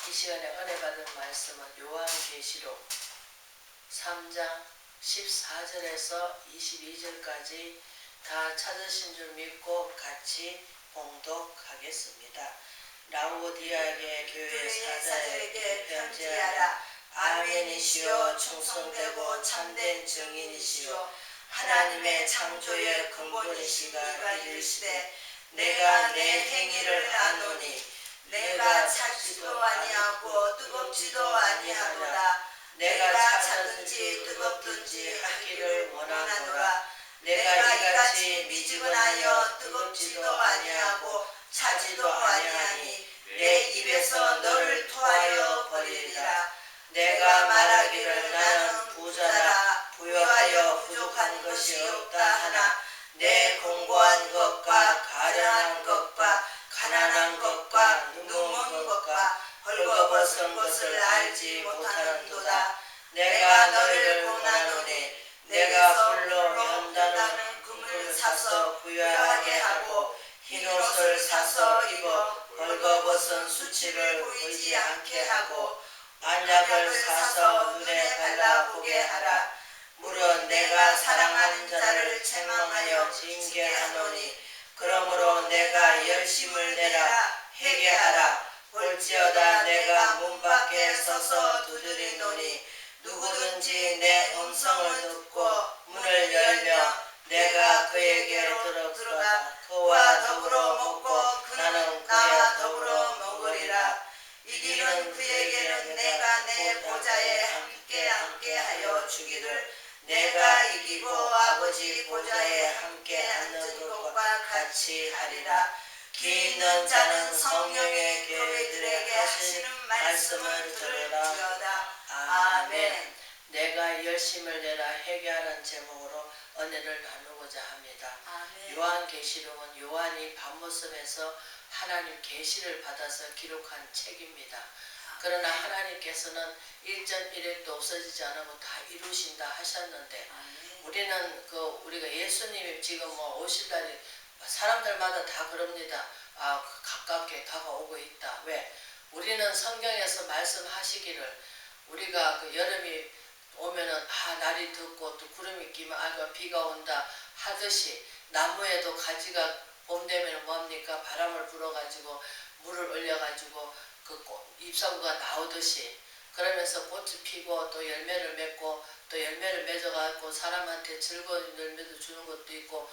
이 시간에 은혜 받은 말씀은 요한계시록 3장 14절에서 22절까지 다 찾으신 줄 믿고 같이 봉독하겠습니다. 라오디아의 교회 사자에게 편지하라. 아멘이시요 충성되고 참된 증인이시요 하나님의 창조의 근본이시가 이르시되 내가 내 행위를 아노니 내가 찾지도 아니하고 뜨겁지도 아니하노라. 내가 차든지 뜨겁든지 하기를 원하노라. 내가 이같이 미지근하여 뜨겁지도 아니하고 차지도 아니하니 내 입에서 너를 토하여 버리리라. 내가 말하기를 나는 부자라 부유하여 부족한 것이 없다 하나 내 공고한 것과 가련한 것과 가난한 것과 눈먼 것과 헐거벗은 것을 알지 못하는도다. 내가 너희를 권하노니 내가 불로 연단하는 금을 사서 부유하게 하고 흰옷을 사서 입어 헐거벗은 수치를 보이지 않게 하고 안약을 사서 눈에 발라보게 하라. 물론 내가 사랑하는 자를 책망하여 징계하노니 그러므로 내가 열심을 내라 회개하라. 볼지어다 내가 문 밖에 서서 두드리노니 누구든지 내 음성을 듣고 문을 열며 내가 그에게 들어가 그와 더불어 먹고 나는 그와 더불어 먹으리라. 이기는 그에게는 내가 내 보좌에 함께 하여 주기를 내가 이기고 아버지 보좌에 함께 앉은 것과 같이 하리라. 귀 있는 자는 성령의 교회들에게 하시는 말씀을 들으라. 아멘. 내가 열심을 내라 회개하는 제목으로 은혜를 나누고자 합니다. 아멘. 요한계시록은 요한이 밤모습에서 하나님 계시를 받아서 기록한 책입니다. 그러나 하나님께서는 일전일획도 없어지지 않고 다 이루신다 하셨는데 우리는 우리가 예수님이 지금 오실 날이 사람들마다 다 그럽니다. 가깝게 다가오고 있다. 왜? 우리는 성경에서 말씀하시기를 우리가 여름이 오면은 날이 덥고 또 구름이 끼면 비가 온다 하듯이 나무에도 가지가 봄 되면 뭡니까? 바람을 불어가지고 물을 올려가지고 잎사구가 나오듯이 그러면서 꽃이 피고 또 열매를 맺고 또 열매를 맺어가지고 사람한테 즐거운 열매도 주는 것도 있고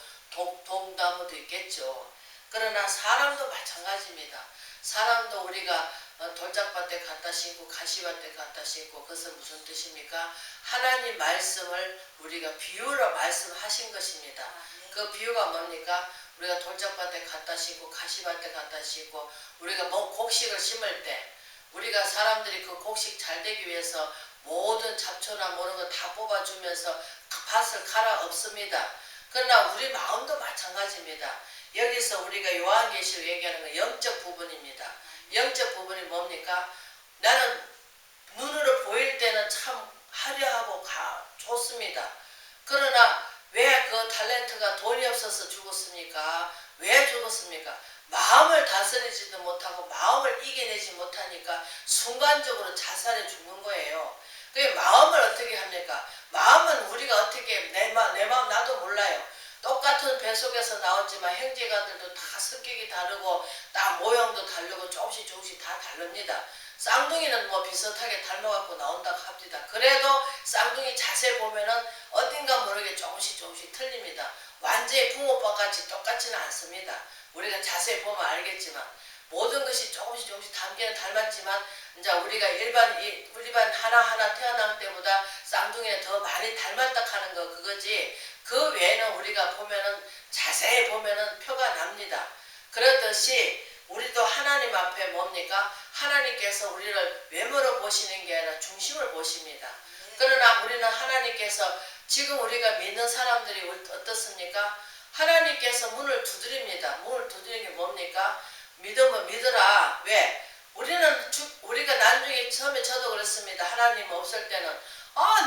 동나무도 있겠죠. 그러나 사람도 마찬가지입니다. 사람도 우리가 돌짝밭에 갖다 심고 가시밭에 갖다 심고 그것은 무슨 뜻입니까? 하나님 말씀을 우리가 비유로 말씀하신 것입니다. 그 비유가 뭡니까? 우리가 돌짝밭에 갖다 심고 가시밭에 갖다 심고 우리가 곡식을 심을 때 우리가 사람들이 그 곡식 잘 되기 위해서 모든 잡초나 모든 거 다 뽑아주면서 밭을 갈아엎습니다. 그러나 우리 마음도 마찬가지입니다. 여기서 우리가 요한계시록 얘기하는 건 영적 부분입니다. 영적 부분이 뭡니까? 나는 눈으로 보일 때는 참 화려하고 좋습니다. 그러나 왜 그 탤런트가 돈이 없어서 죽었습니까? 왜 죽었습니까? 마음을 다스리지도 못하고 마음을 이겨내지 못하니까 순간적으로 자살해 죽는 거예요. 그 마음을 어떻게 합니까? 마음은 우리가 어떻게 내 마음 나도 몰라요. 똑같은 배 속에서 나왔지만 형제가들도 다 성격이 다르고 다 모형도 다르고 조금씩 다 다릅니다. 쌍둥이는 비슷하게 닮아갖고 나온다고 합니다. 그래도 쌍둥이 자세히 보면은 어딘가 모르게 조금씩 틀립니다. 완전히 부모빠 같이 똑같지는 않습니다. 우리가 자세히 보면 알겠지만 모든 것이 조금씩 닮기는 닮았지만 이제 우리가 일반 하나하나 태어날 때보다 쌍둥이는 더 많이 닮았다 하는 거 그거지. 그 외에는 우리가 보면은 자세히 보면은 표가 납니다. 그렇듯이 우리도 하나님 앞에 뭡니까? 하나님께서 우리를 외모로 보시는 게 아니라 중심을 보십니다. 그러나 우리는 하나님께서 지금 우리가 믿는 사람들이 어떻습니까? 하나님께서 문을 두드립니다. 문을 두드리는 게 뭡니까? 믿으면 믿으라. 왜? 우리가 나중에 처음에 저도 그랬습니다. 하나님 없을 때는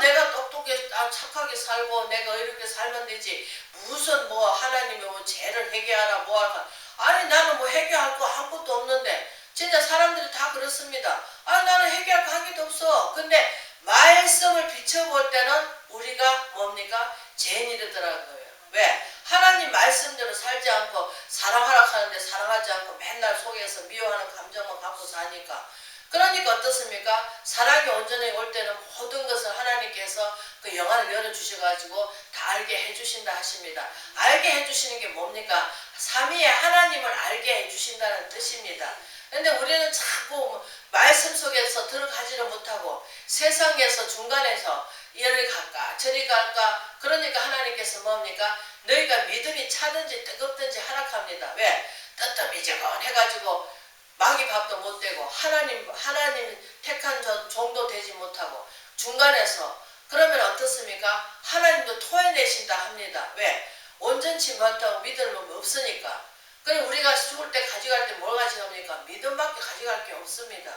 내가 똑똑히 착하게 살고 내가 이렇게 살면 되지. 무슨 하나님이 죄를 회개하라 할까? 아니 나는 회개할 거 아무것도 없는데 진짜 사람들이 다 그렇습니다. 어떻습니다? 아, 나는 해결할 거 한 개도 없어. 근데 말씀을 비춰볼 때는 우리가 뭡니까? 죄인이 되더라고요. 왜? 하나님 말씀대로 살지 않고 사랑하라 하는데 사랑하지 않고 맨날 속에서 미워하는 감정만 갖고 사니까. 그러니까 어떻습니까? 사랑이 온전히 올 때는 모든 것을 하나님께서 그 영안을 열어주셔가지고 다 알게 해주신다 하십니다. 알게 해주시는 게 뭡니까? 삼위의 하나님을 알게 해주신다는 뜻입니다. 근데 우리는 자꾸 말씀 속에서 들어가지를 못하고 세상에서 중간에서 이리 갈까 저리 갈까. 그러니까 하나님께서 뭡니까? 너희가 믿음이 차든지 뜨겁든지 하락합니다. 왜? 뜨뜻미지근 해가지고 마귀 밥도 못 되고 하나님 택한 종도 되지 못하고 중간에서 그러면 어떻습니까? 하나님도 토해내신다 합니다. 왜? 온전치 못하고 믿음이 없으니까. 그럼 우리가 죽을 때 가져갈 때 뭘 가져갑니까? 믿음밖에 가져갈 게 없습니다.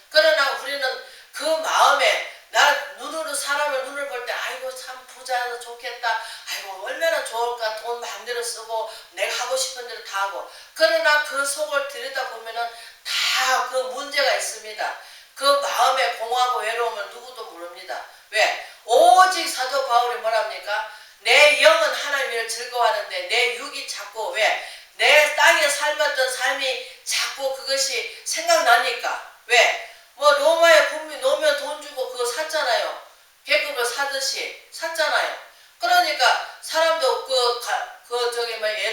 그러나 우리는 그 마음에 나 눈으로 사람을 눈을 볼 때 아이고 참 부자여서 좋겠다. 아이고 얼마나 좋을까. 돈 마음대로 쓰고 내가 하고 싶은 대로 다 하고. 그러나 그 속을 들여다보면은 다 그 문제가 있습니다. 그 마음의 공허하고 외로움을 누구도 모릅니다. 왜? 오직 사도 바울이 뭐랍니까? 내 영은 하나님을 즐거워하는데 내 육이 자꾸 왜? 내 땅에 살았던 삶이 자꾸 그것이 생각나니까. 왜? 뭐 로마의 국민 노면 돈 주고 그거 샀잖아요. 계급을 사듯이 샀잖아요. 그러니까 사람도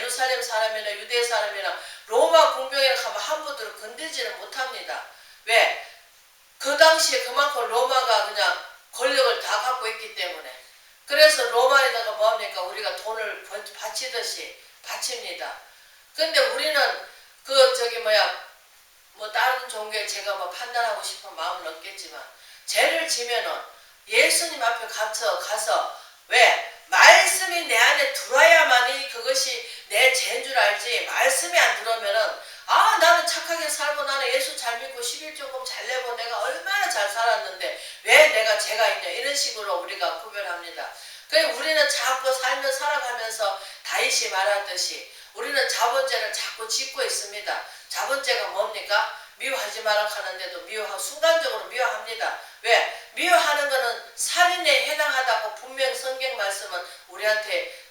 예루살렘 사람이나 유대 사람이나 로마 군병에 가면 함부로 건들지를 못합니다. 왜? 그 당시에 그만큼 로마가 그냥 권력을 다 갖고 있기 때문에. 그래서 로마에다가 뭡니까? 우리가 돈을 바치듯이 바칩니다. 근데 우리는 다른 종교에 제가 판단하고 싶은 마음은 없겠지만 죄를 지면은 예수님 앞에 가서 왜? 말씀이 내 안에 들어야만이 그것이 내 죄인 줄 알지. 말씀이 안 들어오면은 아 나는 착하게 살고 나는 예수 잘 믿고 11조금 잘 내고 내가 얼마나 잘 살았는데 왜 내가 죄가 있냐 이런 식으로 우리가 구별합니다. 그러니까 우리는 자꾸 살아가면서 다윗이 말하듯이 우리는 자본죄를 자꾸 짓고 있습니다. 자본죄가 뭡니까? 미워하지 마라 하는데도 순간적으로 미워합니다. 왜? 미워하는 것은 살인에 해당하다고 분명 성경 말씀은 우리한테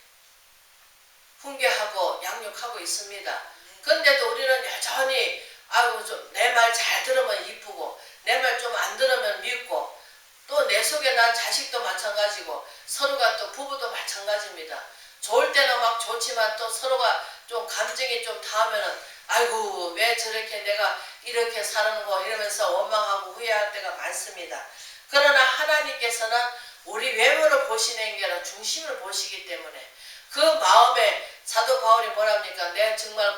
훈계하고 양육하고 있습니다. 그런데도 우리는 여전히 내 말 잘 들으면 이쁘고 내 말 좀 안 들으면 밉고 또 내 속에 난 자식도 마찬가지고 서로가 또 부부도 마찬가지입니다. 좋을 때는 막 좋지만 또 서로가 좀 감정이 좀 닿으면은 아이고 왜 저렇게 내가 이렇게 사는 거 이러면서 원망하고 후회할 때가 많습니다. 그러나 하나님께서는 우리 외모를 보시는 게 아니라 중심을 보시기 때문에 그 마음에 사도 바울이 뭐랍니까? 내가 정말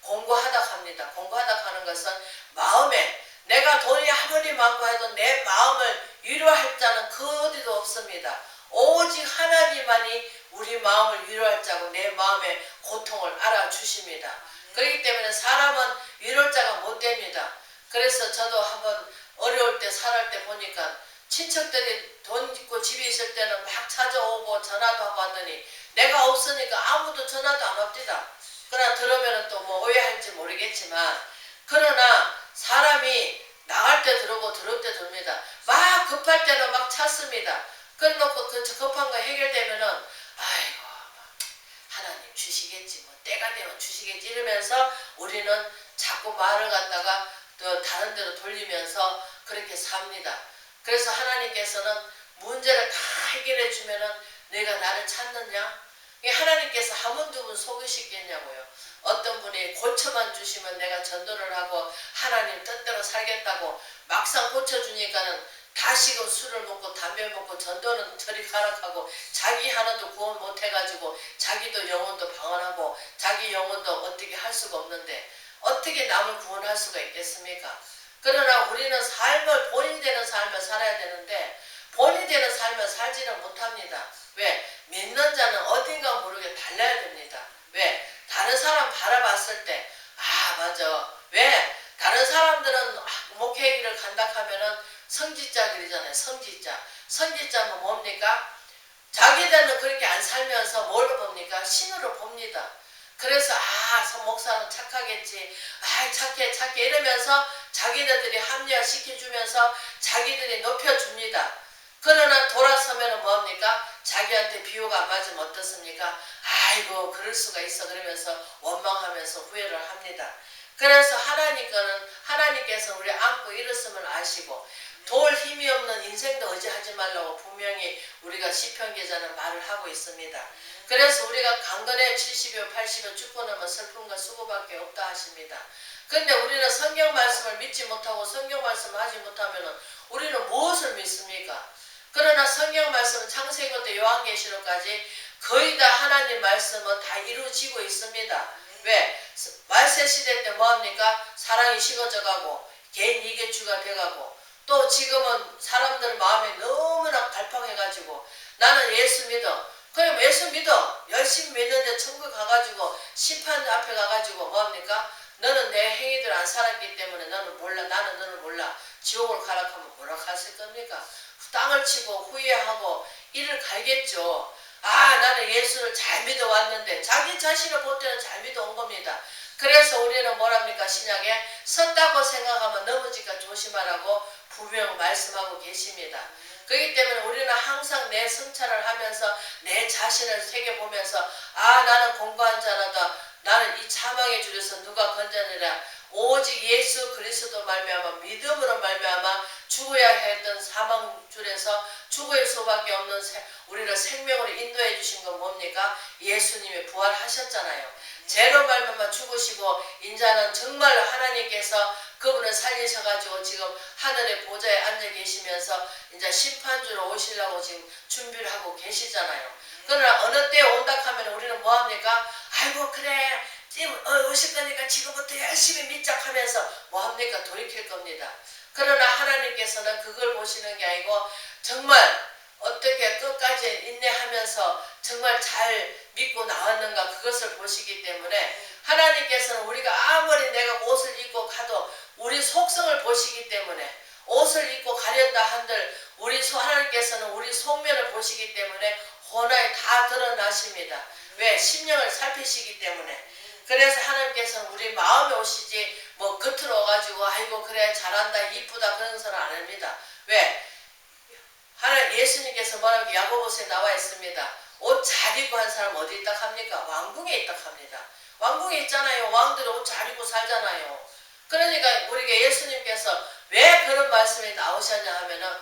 공고하다 합니다. 공고하다 하는 것은 마음에 내가 돈이 아무리 많고 해도 내 마음을 위로할 자는 그 어디도 없습니다. 오직 하나님만이 우리 마음을 위로할 자고 내 마음의 고통을 알아주십니다. 그렇기 때문에 사람은 위로할 자가 못 됩니다. 그래서 저도 한번 어려울 때 살할 때 보니까 친척들이 돈 있고 집에 있을 때는 막 찾아오고 전화도 하고 하더니 내가 없으니까 아무도 전화도 안 옵니다. 그러나 들으면 또 뭐 오해할지 모르겠지만 그러나 사람이 나갈 때 들어오고 들어올 때 들어옵니다. 막 급할 때는 막 찾습니다. 그래놓고 그 급한 거 해결되면은 아이고 하나님 주시겠지 뭐 때가 되면 주시겠지 이러면서 우리는 자꾸 말을 갖다가 또 다른 데로 돌리면서 그렇게 삽니다. 그래서 하나님께서는 문제를 다 해결해 주면은 내가 나를 찾느냐? 하나님께서 한 분 두 분 속으시겠냐고요. 어떤 분이 고쳐만 주시면 내가 전도를 하고 하나님 뜻대로 살겠다고 막상 고쳐주니까는 다시금 술을 먹고 담배 먹고 전도는 저리 가락하고 자기 하나도 구원 못해가지고 자기도 영혼도 방언하고 자기 영혼도 어떻게 할 수가 없는데 어떻게 남을 구원할 수가 있겠습니까? 그러나 우리는 삶을 본인 되는 삶을 살아야 되는데 본인 되는 삶을 살지는 못합니다. 왜? 믿는 자는 어딘가 모르게 달라야 됩니다. 왜? 다른 사람 바라봤을 때 맞아. 왜? 다른 사람들은 목회 길을 간다 하면은 성직자 그러잖아요. 성직자는 뭡니까? 자기들은 그렇게 안 살면서 뭘로 봅니까? 신으로 봅니다. 그래서 목사는 착하겠지. 착해 이러면서 자기네들이 합리화시켜주면서 자기들이 높여줍니다. 그러나 돌아서면 뭐합니까? 자기한테 비유가 안 맞으면 어떻습니까? 아이고 그럴 수가 있어 그러면서 원망하면서 후회를 합니다. 그래서 하나님께서 우리 안고 일었음을 아시고 도울 힘이 없는 인생도 의지하지 말라고 분명히 우리가 시편 기자는 말을 하고 있습니다. 그래서 우리가 강건해 70여 80여 죽고 나면 슬픔과 수고밖에 없다 하십니다. 근데 우리는 성경 말씀을 믿지 못하고 성경 말씀을 하지 못하면 우리는 무엇을 믿습니까? 그러나 성경 말씀은 창세기부터 요한계시록까지 거의 다 하나님 말씀은 다 이루어지고 있습니다. 왜? 말세 시대 때 뭐합니까? 사랑이 식어져 가고 개인 이기주가 돼가고 또 지금은 사람들 마음에 너무나 갈팡해가지고 나는 예수 믿어. 그럼 예수 믿어. 열심히 믿는데 천국 가가지고 심판 앞에 가가지고 뭐합니까? 너는 내 행위들 안 살았기 때문에 너는 몰라. 나는 너를 몰라. 지옥을 가라 하면 뭐라 하실 겁니까? 땅을 치고 후회하고 이를 갈겠죠. 아 나는 예수를 잘 믿어왔는데 자기 자신을 볼 때는 잘 믿어온 겁니다. 그래서 우리는 뭐랍니까? 신약에 섰다고 생각하면 넘어질까 조심하라고 분명 말씀하고 계십니다. 그렇기 때문에 우리는 항상 내 성찰을 하면서 내 자신을 새겨보면서 아 나는 공고한 자라다. 나는 이 사망의 줄에서 누가 건져내랴. 오직 예수 그리스도 말미암아 믿음으로 말미암아 죽어야 했던 사망 줄에서 죽을 수밖에 없는 우리를 생명으로 인도해 주신 건 뭡니까? 예수님이 부활하셨잖아요. 죄로 말미암아 죽으시고 인자는 정말로 하나님께서 그분을 살리셔가지고 지금 하늘의 보좌에 앉아 계시면서 이제 심판주로 오시려고 지금 준비를 하고 계시잖아요. 그러나 어느 때에 온다 하면 우리는 뭐합니까? 아이고 그래 오실 거니까 지금부터 열심히 믿자하면서 뭐합니까? 돌이킬 겁니다. 그러나 하나님께서는 그걸 보시는 게 아니고 정말 어떻게 끝까지 인내하면서 정말 잘 믿고 나왔는가 그것을 보시기 때문에 하나님께서는 우리가 아무리 내가 옷을 입고 가도 우리 속성을 보시기 때문에 옷을 입고 가련다 한들 우리 하나님께서는 우리 속면을 보시기 때문에 혼합이 다 드러나십니다. 왜? 심령을 살피시기 때문에. 그래서 하나님께서는 우리 마음에 오시지 뭐 겉으로 와가지고 아이고 그래 잘한다 이쁘다 그런 것은 안 합니다. 왜? 예수님께서 뭐라고 야고보서에 나와 있습니다. 옷 잘 입고 한 사람 어디 있다 합니까? 왕궁에 있다 합니다. 왕궁에 있잖아요. 왕들이 옷 잘 입고 살잖아요. 그러니까 우리가 예수님께서 왜 그런 말씀이 나오셨냐 하면은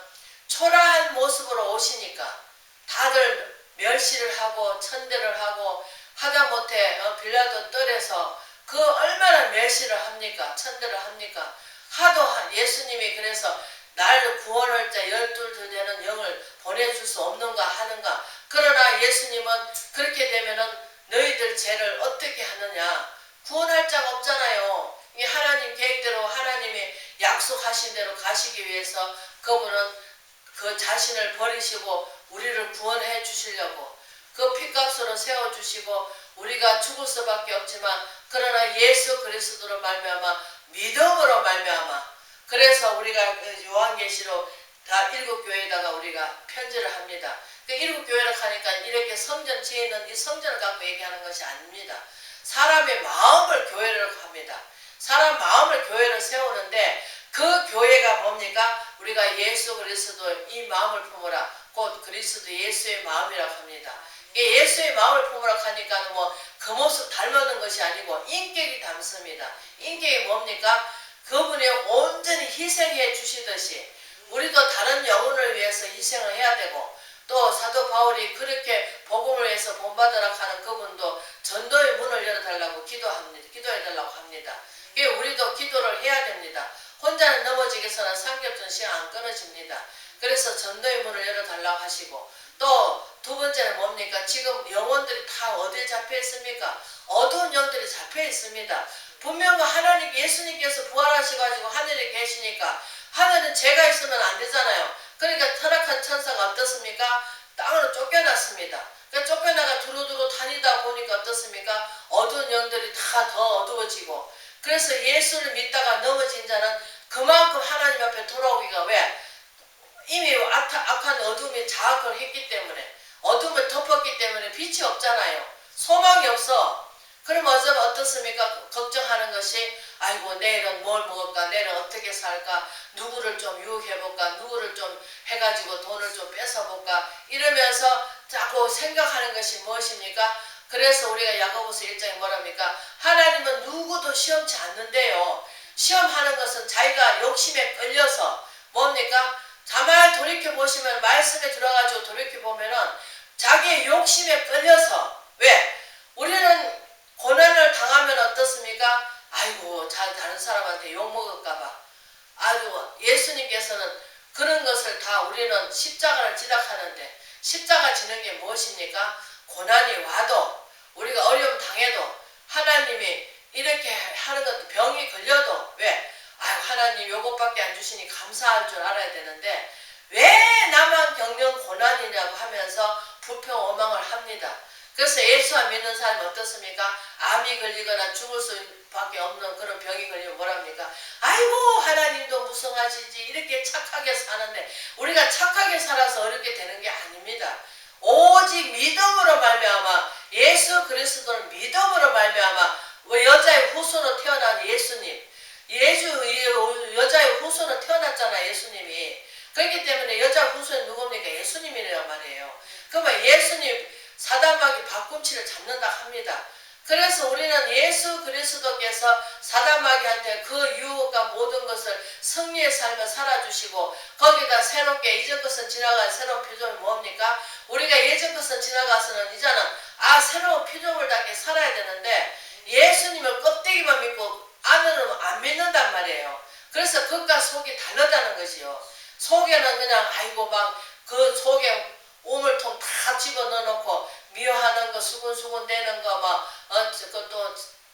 초라한 모습으로 오시니까 다들 멸시를 하고 천대를 하고 하다못해 빌라도 뜰에서 그 얼마나 멸시를 합니까? 천대를 합니까? 하도 예수님이 그래서 날 구원할 자 12 되는 영을 보내줄 수 없는가 하는가. 그러나 예수님은 그렇게 되면은 너희들 죄를 어떻게 하느냐. 구원할 자가 없잖아요. 이 하나님 계획대로 하나님이 약속하신 대로 가시기 위해서 그분은 그 자신을 버리시고 우리를 구원해 주시려고 그 피값으로 세워주시고 우리가 죽을 수밖에 없지만 그러나 예수 그리스도로 말미암아 믿음으로 말미암아 그래서 우리가 요한계시록 다 7교회에다가 우리가 편지를 합니다. 그 7교회를 하니까 이렇게 성전 지혜는 이 성전을 갖고 얘기하는 것이 아닙니다. 사람의 마음을 교회를 합니다. 사람 마음을 교회를 세우는데 그 교회가 뭡니까? 우리가 예수 그리스도 이 마음을 품으라. 곧 그리스도 예수의 마음이라고 합니다. 예수의 마음을 품으라 하니까 뭐 그 모습 닮는 것이 아니고 인격이 닮습니다. 인격이 뭡니까? 그분이 온전히 희생해 주시듯이 우리도 다른 영혼을 위해서 희생을 해야 되고 또 사도 바울이 그렇게 복음을 위해서 본받으라 하는 그분도 전도의 문을 열어달라고 기도해달라고 합니다. 우리도 기도를 해야 됩니다. 혼자는 넘어지겠으나 삼겹전 시간 안 끊어집니다. 그래서 전도의 문을 열어달라고 하시고 또 두 번째는 뭡니까? 지금 영혼들이 다 어디에 잡혀 있습니까? 어두운 영들이 잡혀 있습니다. 분명 하나님 예수님께서 부활하셔가지고 하늘에 계시니까 하늘은 죄가 있으면 안 되잖아요. 그러니까 타락한 천사가 어떻습니까? 땅으로 쫓겨났습니다. 그러니까 쫓겨나가 두루두루 다니다 보니까 어떻습니까? 어두운 영들이 다 더 어두워지고 그래서 예수를 믿다가 넘어진 자는 그만큼 하나님 앞에 돌아오기가 왜? 이미 악한 어둠이 자학을 했기 때문에 어둠을 덮었기 때문에 빛이 없잖아요. 소망이 없어. 그럼 어떻습니까? 걱정하는 것이 아이고 내일은 뭘 먹을까? 내일은 어떻게 살까? 누구를 좀 유혹해볼까? 누구를 좀 해가지고 돈을 좀 뺏어볼까? 이러면서 자꾸 생각하는 것이 무엇입니까? 그래서 우리가 야고보서 1장에 뭐랍니까? 하나님은 누구도 시험치 않는데요. 시험하는 것은 자기가 욕심에 끌려서 뭡니까? 가만히 돌이켜보시면 말씀에 들어가지고 돌이켜보면은 자기의 욕심에 끌려서 왜? 우리는 고난을 당하면 어떻습니까? 아이고 다른 사람한테 욕먹을까봐 아주 예수님께서는 그런 것을 다 우리는 십자가를 지락하는데 십자가 지는 게 무엇입니까? 고난이 와도 우리가 어려움 당해도 하나님이 이렇게 하는 것도 병이 걸려도 왜? 아유 하나님 요것밖에 안 주시니 감사할 줄 알아야 되는데 왜 나만 겪는 고난이냐고 하면서 불평 원망을 합니다. 그래서 예수 안 믿는 사람이 어떻습니까? 암이 걸리거나 죽을 수밖에 없는 그런 병이 걸리면 뭐랍니까? 아이고 하나님도 무성하시지 이렇게 착하게 사는데 우리가 착하게 살아서 어렵게 되는 게 아닙니다. 오직 믿음으로 말미암아 예수 그리스도를 믿음으로 말미암아 여자의 후손으로 태어난 예수님 여자의 후손으로 태어났잖아 예수님이. 그렇기 때문에 여자 후손이 누굽니까? 예수님이란 말이에요. 그러면 예수님 사단마귀 바꿈치를 잡는다 합니다. 그래서 우리는 예수 그리스도께서 사단마귀한테 그 유혹과 모든 것을 승리의 삶을 살아주시고 거기다 새롭게 이전 것은 지나간 새로운 표정이 뭡니까? 우리가 예전 것은 지나가서는 이제는 새로운 표정을 갖게 살아야 되는데 예수님을 껍데기만 믿고 안으로는 안 믿는단 말이에요. 그래서 겉과 속이 다르다는 것이요. 속에는 그냥 아이고 막 그 속에 우물통 다 집어넣어놓고 미워하는 거 수군수군 대는 거 막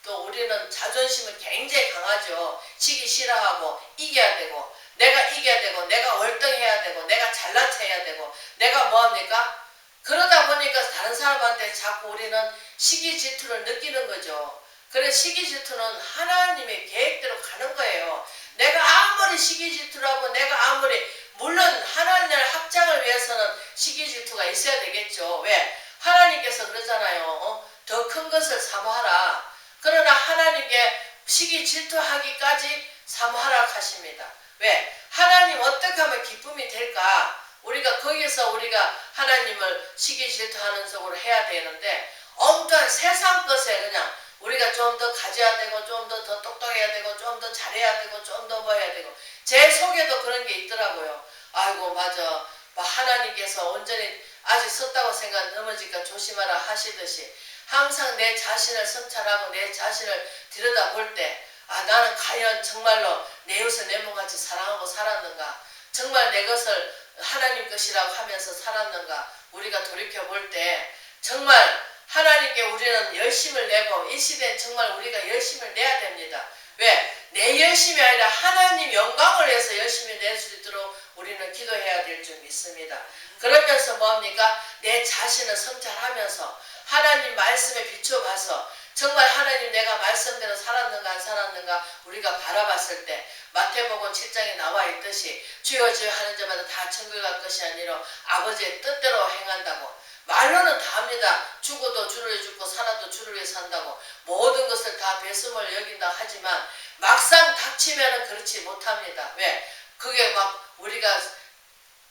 또 우리는 자존심은 굉장히 강하죠. 지기 싫어하고 이겨야 되고 내가 이겨야 되고 내가 월등해야 되고 내가 잘난 체해야 되고 내가 뭐합니까? 그러다 보니까 다른 사람한테 자꾸 우리는 시기 질투를 느끼는 거죠. 그래 시기 질투는 하나님의 계획대로 가는 거예요. 내가 아무리 시기 질투를 하고 내가 아무리 물론 하나님의 확장을 위해서는 시기 질투가 있어야 되겠죠. 왜? 하나님께서 그러잖아요. 더 큰 것을 사모하라. 그러나 하나님께 시기 질투하기까지 사모하라 하십니다. 왜? 하나님 어떻게 하면 기쁨이 될까? 우리가 거기서 우리가 하나님을 시기 질투하는 속으로 해야 되는데 엉뚱한 세상 것에 그냥 우리가 좀 더 가져야 되고 좀 더 똑똑해야 되고 좀 더 잘해야 되고 좀 더 뭐 해야 되고 제 속에도 그런 게 있더라고요. 아이고 맞아. 하나님께서 온전히 아직 섰다고 생각 넘어질까 조심하라 하시듯이 항상 내 자신을 성찰하고 내 자신을 들여다볼 때 나는 과연 정말로 내 이웃을 내 몸같이 사랑하고 살았는가? 정말 내 것을 하나님 것이라고 하면서 살았는가? 우리가 돌이켜볼 때 정말 하나님께 우리는 열심을 내고 이 시대엔 정말 우리가 열심을 내야 됩니다. 왜? 내 열심이 아니라 하나님 영광을 위해서 열심히 낼 수 있도록 우리는 기도해야 될 줄 믿습니다. 그러면서 뭐합니까? 내 자신을 성찰하면서 하나님 말씀에 비춰봐서 정말 하나님 내가 말씀대로 살았는가 안 살았는가 우리가 바라봤을 때 마태복음 7장에 나와 있듯이 주여 주여 하는 자마다 다 천국에 갈 것이 아니라 아버지의 뜻대로 행한다고 말로는 다 합니다. 죽어도 주를 위해 죽고 살아도 주를 위해 산다고 모든 것을 다 배심을 여긴다 하지만 막상 닥치면 그렇지 못합니다. 왜? 그게 막 우리가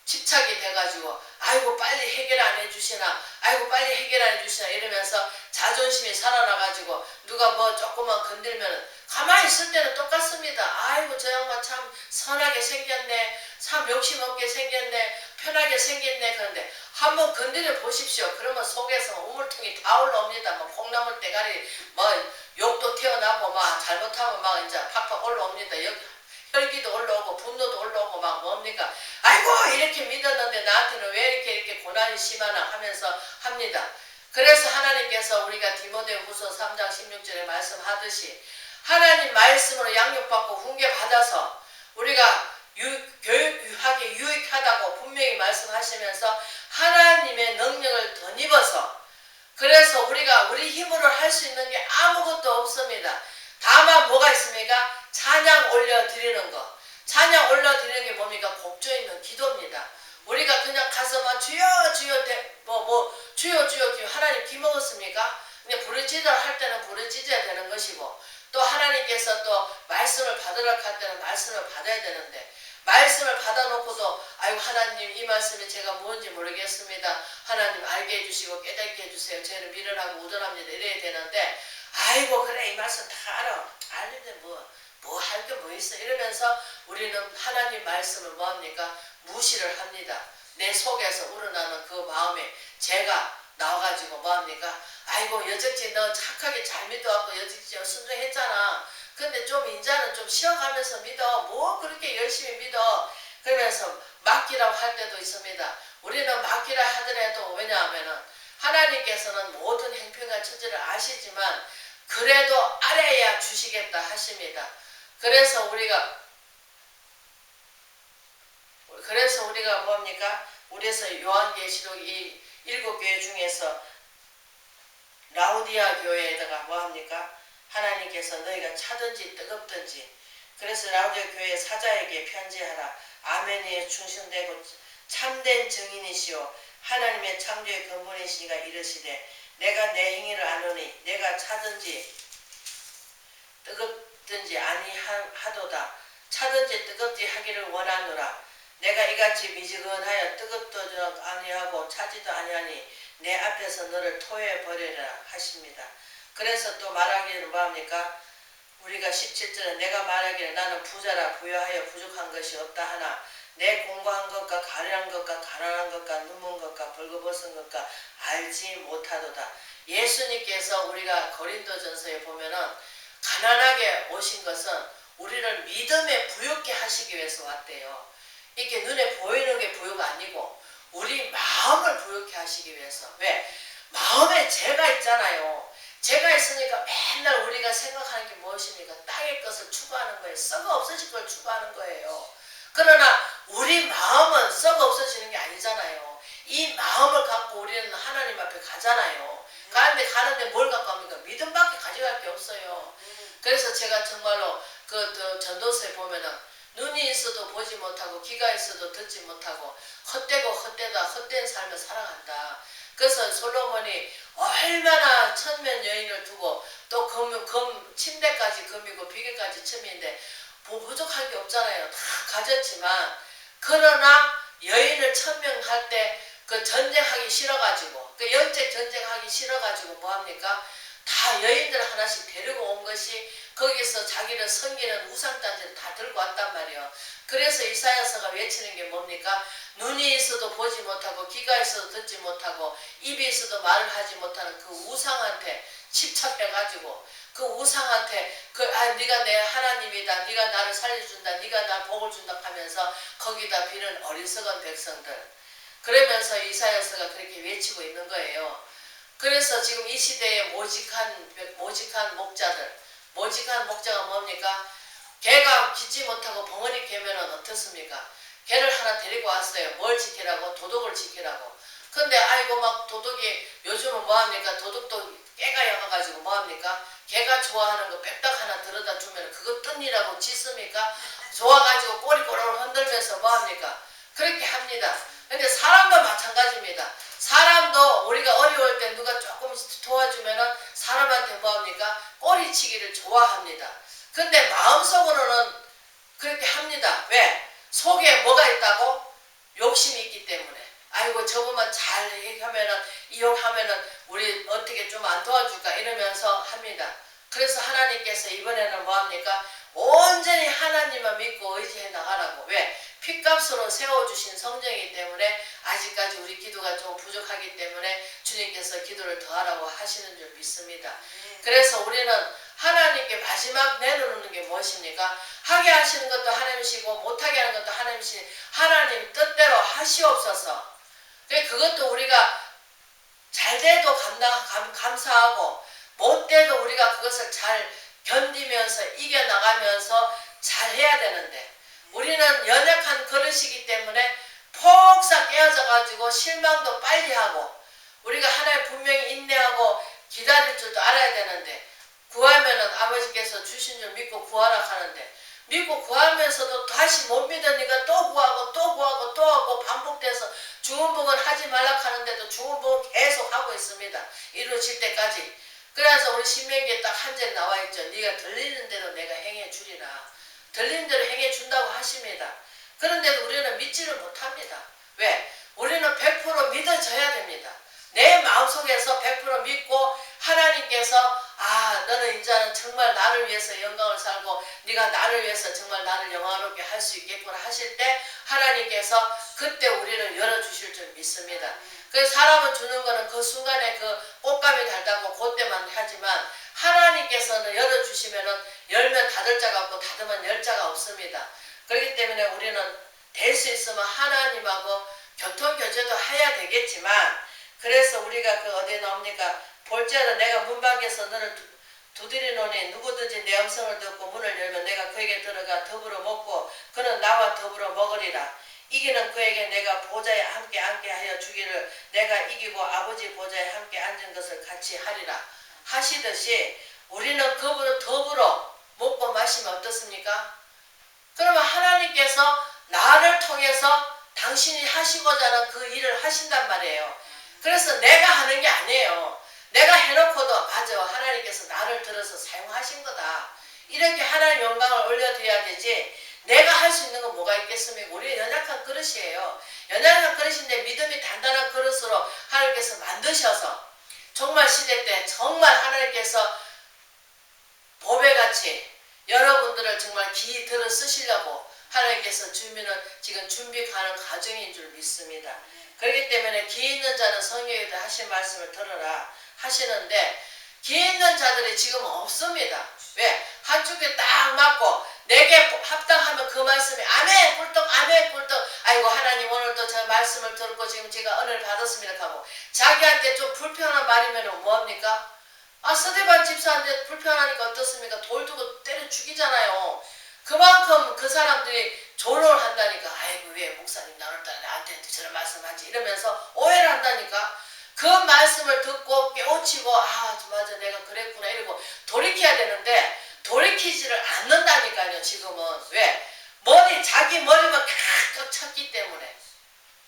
집착이 돼가지고 아이고 빨리 해결 안 해주시나 아이고 빨리 해결 안 해주시나 이러면서 자존심이 살아나가지고 누가 뭐 조금만 건들면 가만히 있을 때는 똑같습니다. 아이고 저 양반 참 선하게 생겼네 참 욕심 없게 생겼네 편하게 생겼네. 그런데 한번 건드려 보십시오. 그러면 속에서 우물통이 다 올라옵니다. 뭐 콩나물 대가리 뭐 욕도 튀어나오고 막 잘못하면 막 이제 팍팍 올라옵니다. 여기 혈기도 올라오고 분노도 올라오고 막 뭡니까? 아이고 이렇게 믿었는데 나한테는 왜 이렇게 고난이 심하나 하면서 합니다. 그래서 하나님께서 우리가 디모데후서 3장 16절에 말씀하듯이 하나님 말씀으로 양육받고 훈계받아서 우리가 교육하기 유익하다고 분명히 말씀하시면서 하나님의 능력을 덧입어서 그래서 우리가 우리 힘으로 할 수 있는 게 아무것도 없습니다. 다만 뭐가 있습니까? 찬양 올려드리는 것. 찬양 올려드리는 게 뭡니까? 곡조 있는 기도입니다. 우리가 그냥 가서 막 주여 주여 주여 주여 하나님 기 먹었습니까? 근데 부르짖으라 할 때는 부르짖어야 되는 것이고 또 하나님께서 또 말씀을 받으라 할 때는 말씀을 받아야 되는데 말씀을 받아놓고도 아이고 하나님 이 말씀이 제가 뭔지 모르겠습니다. 하나님 알게 해주시고 깨닫게 해주세요. 저희는 미련하고 우둔합니다. 이래야 되는데 아이고 그래 이 말씀 다 알아. 알는데 뭐 할 게 뭐 있어. 이러면서 우리는 하나님 말씀을 뭐합니까? 무시를 합니다. 내 속에서 우러나는 그 마음에 제가 나와가지고 뭐합니까? 아이고 여적지 너 착하게 잘 믿어갖고 여적지 순종했잖아. 근데 좀 인자는 좀 쉬어가면서 믿어. 뭐 그렇게 열심히 믿어. 그러면서 맡기라고 할 때도 있습니다. 우리는 맡기라 하더라도 왜냐하면은 하나님께서는 모든 행편과 처지를 아시지만 그래도 알아야 주시겠다 하십니다. 그래서 우리가 뭡니까? 우리에서 요한계시록 이 7교회 중에서 라우디아 교회에다가 뭐합니까? 하나님께서 너희가 차든지 뜨겁든지 그래서 라우디아 교회 사자에게 편지하라. 아멘에 충성되고 참된 증인이시오 하나님의 창조의 근본이시니가 이르시되 내가 내 행위를 아노니 내가 차든지 뜨겁든지 아니하도다. 차든지 뜨겁지 하기를 원하노라. 내가 이같이 미지근하여 뜨겁도 아니하고 차지도 아니하니 내 앞에서 너를 토해버리라 하십니다. 그래서 또 말하기는 뭐합니까? 우리가 17절에 내가 말하기를 나는 부자라 부여하여 부족한 것이 없다 하나 내 공부한 것과 가련한 것과 가난한 것과 눈먼 것과 벌거벗은 것과 알지 못하도다. 예수님께서 우리가 고린도전서에 보면은 가난하게 오신 것은 우리를 믿음에 부욕케 하시기 위해서 왔대요. 이렇게 눈에 보이는 게 부요가 아니고 우리 마음을 부욕케 하시기 위해서. 왜? 마음에 죄가 있잖아요. 죄가 있으니까 맨날 우리가 생각하는 게 무엇입니까? 땅의 것을 추구하는 거예요. 썩어 없어질 걸 추구하는 거예요. 그러나 우리 마음은 썩어 없어지는 게 아니잖아요. 이 마음을 갖고 우리는 하나님 앞에 가잖아요. 가는데 뭘 갖고 합니까? 믿음밖에 가져갈 게 없어요. 그래서 제가 정말로 그 전도서에 보면은 눈이 있어도 보지 못하고 귀가 있어도 듣지 못하고 헛되고 헛되다 헛된 삶을 살아간다. 그래서 솔로몬이 얼마나 천면 여인을 두고 또 침대까지 금이고 비계까지 첨인데 부족한 게 없잖아요. 다 가졌지만 그러나 여인을 천명할 때 그 전쟁하기 싫어가지고 그 영적 전쟁하기 싫어가지고 뭐합니까? 다 여인들 하나씩 데리고 온 것이 거기서 자기를 섬기는 우상단지를 다 들고 왔단 말이에요. 그래서 이사야서가 외치는 게 뭡니까? 눈이 있어도 보지 못하고 귀가 있어도 듣지 못하고 입이 있어도 말을 하지 못하는 그 우상한테 집착해가지고 그 우상한테 네가 내 하나님이다. 네가 나를 살려준다. 네가 나 복을 준다 하면서 거기다 비는 어리석은 백성들. 그러면서 이사야서가 그렇게 외치고 있는 거예요. 그래서 지금 이 시대에 모직한 목자가 뭡니까? 개가 짖지 못하고 벙어리 개면은 어떻습니까? 개를 하나 데리고 왔어요. 뭘 지키라고? 도둑을 지키라고. 근데 아이고 막 도둑이 요즘은 뭐합니까? 도둑도 깨가 영어가지고 뭐합니까? 개가 좋아하는 거 빽딱 하나 들여다 주면 그거 뜬이라고 짖습니까? 좋아가지고 꼬리꼬리를 흔들면서 뭐합니까? 그렇게 합니다. 근데 사람도 마찬가지입니다. 사람도 우리가 어려울 때 누가 조금 도와주면은 사람한테 뭐합니까? 꼬리치기를 좋아합니다. 근데 마음속으로는 그렇게 합니다. 왜? 속에 뭐가 있다고? 욕심이 있기 때문에. 아이고 저거만 잘 하면은 이용하면은 우리 어떻게 좀 안 도와줄까 이러면서 합니다. 그래서 하나님께서 이번에는 뭐합니까? 온전히 하나님만 믿고 의지해 나가라고. 왜? 핏값으로 세워주신 성령이기 때문에 아직까지 우리 기도가 좀 부족하기 때문에 주님께서 기도를 더하라고 하시는 줄 믿습니다. 그래서 우리는 하나님께 마지막 내놓는 게 무엇입니까? 하게 하시는 것도 하나님이시고 못하게 하는 것도 하나님이시니 하나님 뜻대로 하시옵소서. 그것도 우리가 잘 돼도 감사하고 못 돼도 우리가 그것을 잘 견디면서 이겨나가면서 잘 해야 되는데 우리는 연약한 그릇이기 때문에 폭삭 깨어져 가지고 실망도 빨리 하고 우리가 하나님 분명히 인내하고 기다릴 줄도 알아야 되는데 구하면은 아버지께서 주신 줄 믿고 구하라 하는데 믿고 구하면서도 다시 못 믿으니까 또 구하고 또 구하고 또 하고 반복돼서 중언부언 하지 말라 하는데도 중언부언 계속 하고 있습니다. 이루어질 때까지. 그래서 우리 신명기에 딱 한 절 나와 있죠. 네가 들리는 대로 내가 행해 주리라. 들리는 대로 행해 준다고 하십니다. 그런데도 우리는 믿지를 못합니다. 왜? 우리는 100% 믿어져야 됩니다. 내 마음속에서 100% 믿고 하나님께서 너는 이제는 정말 나를 위해서 영광을 살고 네가 나를 위해서 정말 나를 영화롭게 할 수 있겠구나 하실 때 하나님께서 그때 우리를 열어주실 줄 믿습니다. 그래서 사람은 주는 거는 그 순간에 그 꽃감이 달다고 그때만 하지만 하나님께서는 열어주시면은 열면 닫을 자가 없고 닫으면 열 자가 없습니다. 그렇기 때문에 우리는 될 수 있으면 하나님하고 교통교제도 해야 되겠지만 그래서 우리가 그 어디에 나옵니까? 볼지어다 내가 문밖에서 너를 두드리노니 누구든지 내 음성을 듣고 문을 열면 내가 그에게 들어가 더불어 먹고 그는 나와 더불어 먹으리라. 이기는 그에게 내가 보좌에 함께 앉게 하여 주기를 내가 이기고 아버지 보좌에 함께 앉은 것을 같이 하리라 하시듯이 우리는 그분을 더불어 먹고 마시면 어떻습니까? 그러면 하나님께서 나를 통해서 당신이 하시고자 하는 그 일을 하신단 말이에요. 그래서 내가 하는 게 아니에요. 내가 해놓고도 맞아 하나님께서 나를 들어서 사용하신 거다. 이렇게 하나님 영광을 올려드려야 되지 내가 할 수 있는 건 뭐가 있겠습니까? 우리 연약한 그릇이에요. 연약한 그릇인데 믿음이 단단한 그릇으로 하나님께서 만드셔서 정말 시대 때 정말 하나님께서 보배같이 여러분들을 정말 기이 들어 쓰시려고 하나님께서 주민은 지금 준비하는 과정인 줄 믿습니다. 그렇기 때문에 기 있는 자는 성경에도 하신 말씀을 들어라 하시는데 기 있는 자들이 지금 없습니다. 왜? 한쪽에 딱 맞고 내게 합당하면 그 말씀이 아멘 꿀떡 아멘 꿀떡 아이고 하나님 오늘도 저 말씀을 듣고 지금 제가 은혜를 받았습니다 하고 자기한테 좀 불편한 말이면 뭐합니까? 스데반 집사한테 불편하니까 어떻습니까? 돌 두고 때려 죽이잖아요. 그만큼 그 사람들이 조롱을 한다니까 아이고 왜 목사님 오늘따라 나한테 저런 말씀하지 이러면서 오해를 한다니까 그 말씀을 듣고 깨우치고 맞아 내가 그랬구나 이러고 돌이켜야 되는데 돌이키지를 않는다니까요. 지금은 왜? 자기 머리만 칵칵 쳤기 때문에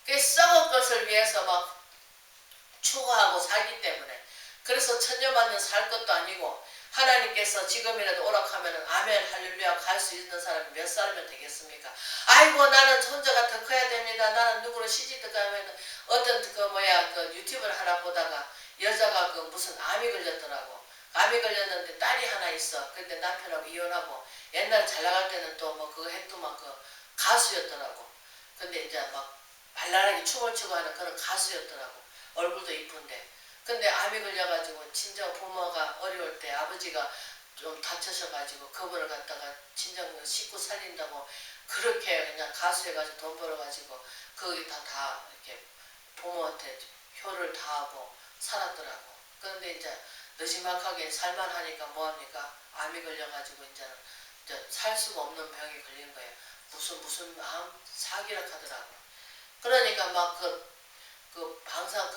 그 썩은 것을 위해서 막 추구하고 살기 때문에 그래서 천년만년 살 것도 아니고 하나님께서 지금이라도 오락하면 아멘 할렐루야 갈 수 있는 사람이 몇 사람이면 되겠습니까? 아이고 나는 혼자가 더 커야 됩니다. 나는 누구를 시집도 가면 어떤 그 유튜브를 하나 보다가 여자가 그 무슨 암이 걸렸더라고. 암이 걸렸는데 딸이 하나 있어. 근데 남편하고 이혼하고 옛날에 잘 나갈 때는 또 뭐 그거 했도 막 그 가수였더라고. 근데 이제 막 발랄하게 춤을 추고 하는 그런 가수였더라고. 얼굴도 이쁜데. 근데 암이 걸려가지고 친정 부모가 어려울 때 아버지가 좀 다쳐셔가지고 그분을 갖다가 친정 식구 살린다고 그렇게 그냥 가수해가지고 돈 벌어가지고 거기 다 이렇게 부모한테 효를 다하고 살았더라고. 그런데 이제 느지막하게 살만하니까 뭐합니까? 암이 걸려가지고 이제는 살 수가 없는 병이 걸린 거예요. 무슨 암 사기라 하더라고. 그러니까 막 항상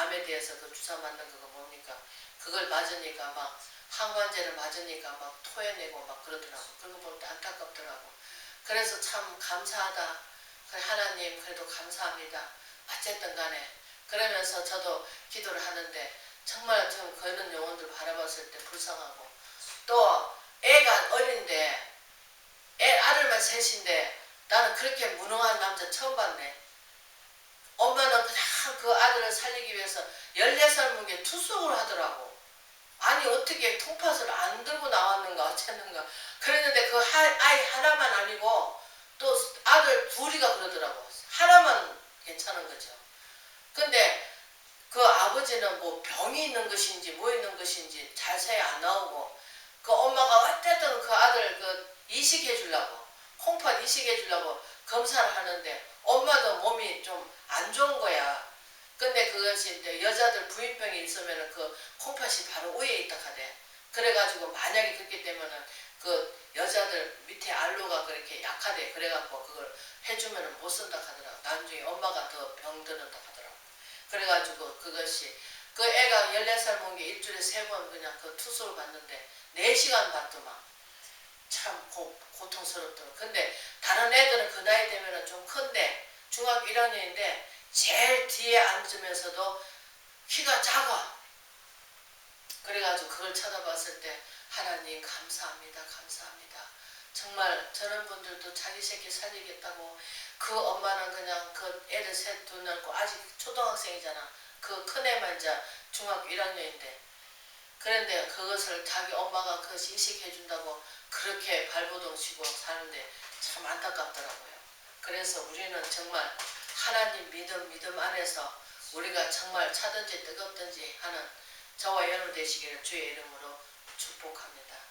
암에 대해서 그 주사 맞는 그거 뭡니까? 그걸 맞으니까 막 항원제를 맞으니까 막 토해내고 막 그러더라고. 그런 거 볼 때 안타깝더라고. 그래서 참 감사하다. 하나님 그래도 감사합니다. 어쨌든 간에 그러면서 저도 기도를 하는데 정말 좀 그런 영혼들 바라봤을 때 불쌍하고 또 애가 어린데 아들만 셋인데 나는 그렇게 무능한 남자 처음 봤네. 엄마는 그냥 그 아들을 살리기 위해서 14살 문게 투숙을 하더라고. 아니 어떻게 통팥을 안 들고 나왔는가 어쨌는가 그랬는데 그 아이 하나만 아니고 또 아들 둘이가 그러더라고. 하나만 괜찮은 거죠. 근데 그 아버지는 뭐 병이 있는 것인지 뭐 있는 것인지 자세히 안 나오고 그 엄마가 어쨌든 그 아들 이식해 주려고 콩팥 이식해 주려고 검사를 하는데 엄마도 몸이 좀 안 좋은 거야. 근데 그것이 이제 여자들 부인병이 있으면은 그 콩팥이 바로 위에 있다 하대. 그래가지고 만약에 그렇게 되면은 그 여자들 밑에 알로가 그렇게 약하대. 그래갖고 그걸 해주면은 못 쓴다 하더라고. 나중에 엄마가 더 병드는다 하더라고. 그래가지고 그것이 그 애가 14살 먹은 게 일주일에 3번 그냥 그 투수를 받는데 4시간 받더만. 참 고통스럽더라고. 근데 다른 애들은 그 나이 되면은 좀 큰데 중학교 1학년인데 제일 뒤에 앉으면서도 키가 작아. 그래가지고 그걸 쳐다봤을 때 하나님 감사합니다. 감사합니다. 정말 저런 분들도 자기 새끼 살리겠다고 그 엄마는 그냥 그 애를 셋 둘 낳고 아직 초등학생이잖아. 그 큰애만 이제 중학교 1학년인데 그런데 그것을 자기 엄마가 그것이 이식해준다고 그렇게 발버둥 치고 사는데 참 안타깝더라고요. 그래서 우리는 정말 하나님 믿음 안에서 우리가 정말 차든지 뜨겁든지 하는 저와 여러분 되시기를 주의 이름으로 축복합니다.